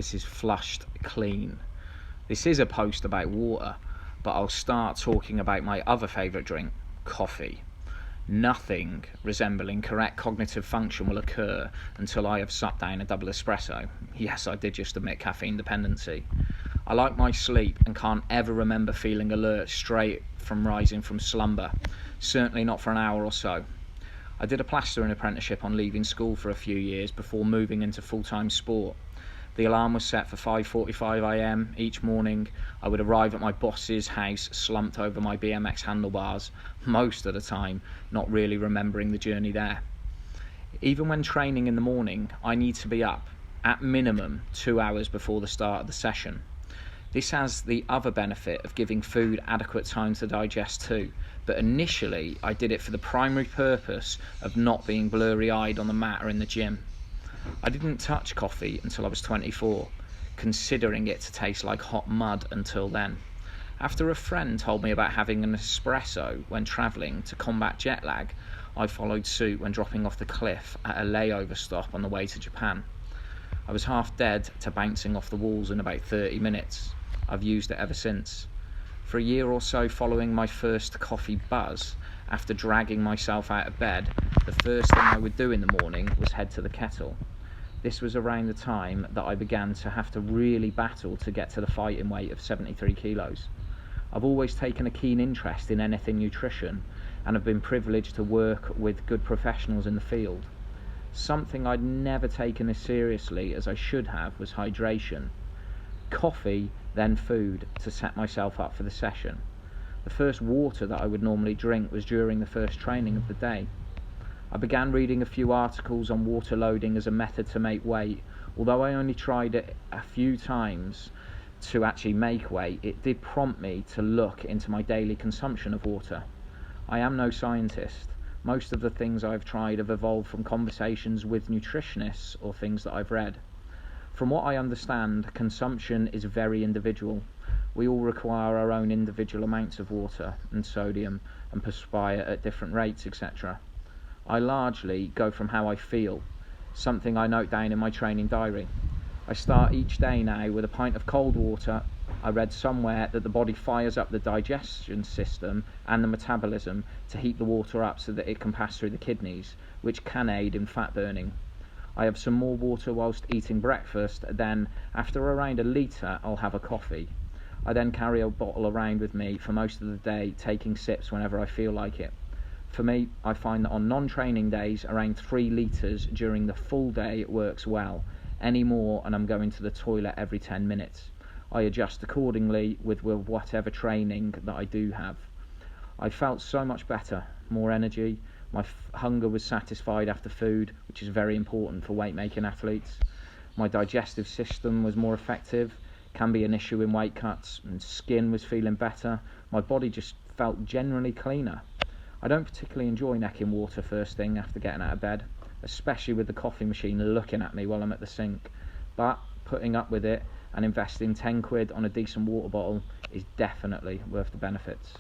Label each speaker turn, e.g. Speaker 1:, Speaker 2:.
Speaker 1: This is Flushed Clean. This is a post about water, but I'll start talking about my other favourite drink, coffee. Nothing resembling correct cognitive function will occur until I have sucked down a double espresso. Yes, I did just admit caffeine dependency. I like my sleep and can't ever remember feeling alert straight from rising from slumber, certainly not for an hour or so. I did a plastering apprenticeship on leaving school for a few years before moving into full-time sport. The alarm was set for 5:45 a.m. each morning. I would arrive at my boss's house slumped over my BMX handlebars, most of the time not really remembering the journey there. Even when training in the morning, I need to be up, at minimum 2 hours before the start of the session. This has the other benefit of giving food adequate time to digest too, but initially I did it for the primary purpose of not being blurry-eyed on the mat or in the gym. I didn't touch coffee until I was 24, considering it to taste like hot mud until then. After a friend told me about having an espresso when travelling to combat jet lag, I followed suit when dropping off the cliff at a layover stop on the way to Japan. I was half dead to bouncing off the walls in about 30 minutes. I've used it ever since. For a year or so following my first coffee buzz, after dragging myself out of bed, the first thing I would do in the morning was head to the kettle. This was around the time that I began to have to really battle to get to the fighting weight of 73 kilos. I've always taken a keen interest in anything nutrition and have been privileged to work with good professionals in the field. Something I'd never taken as seriously as I should have was hydration. Coffee, then food to set myself up for the session. The first water that I would normally drink was during the first training of the day. I began reading a few articles on water loading as a method to make weight. Although I only tried it a few times to actually make weight, it did prompt me to look into my daily consumption of water. I am no scientist. Most of the things I've tried have evolved from conversations with nutritionists or things that I've read. From what I understand, consumption is very individual. We all require our own individual amounts of water and sodium and perspire at different rates, etc. I largely go from how I feel, something I note down in my training diary. I start each day now with a pint of cold water. I read somewhere that the body fires up the digestion system and the metabolism to heat the water up so that it can pass through the kidneys, which can aid in fat burning. I have some more water whilst eating breakfast, then after around a litre I'll have a coffee. I then carry a bottle around with me for most of the day, taking sips whenever I feel like it. For me, I find that on non-training days, around 3 litres during the full day works well. Any more and I'm going to the toilet every 10 minutes. I adjust accordingly with whatever training that I do have. I felt so much better, more energy. My hunger was satisfied after food, which is very important for weight making athletes. My digestive system was more effective, can be an issue in weight cuts, and skin was feeling better. My body just felt generally cleaner. I don't particularly enjoy necking water first thing after getting out of bed, especially with the coffee machine looking at me while I'm at the sink, but putting up with it and investing 10 quid on a decent water bottle is definitely worth the benefits.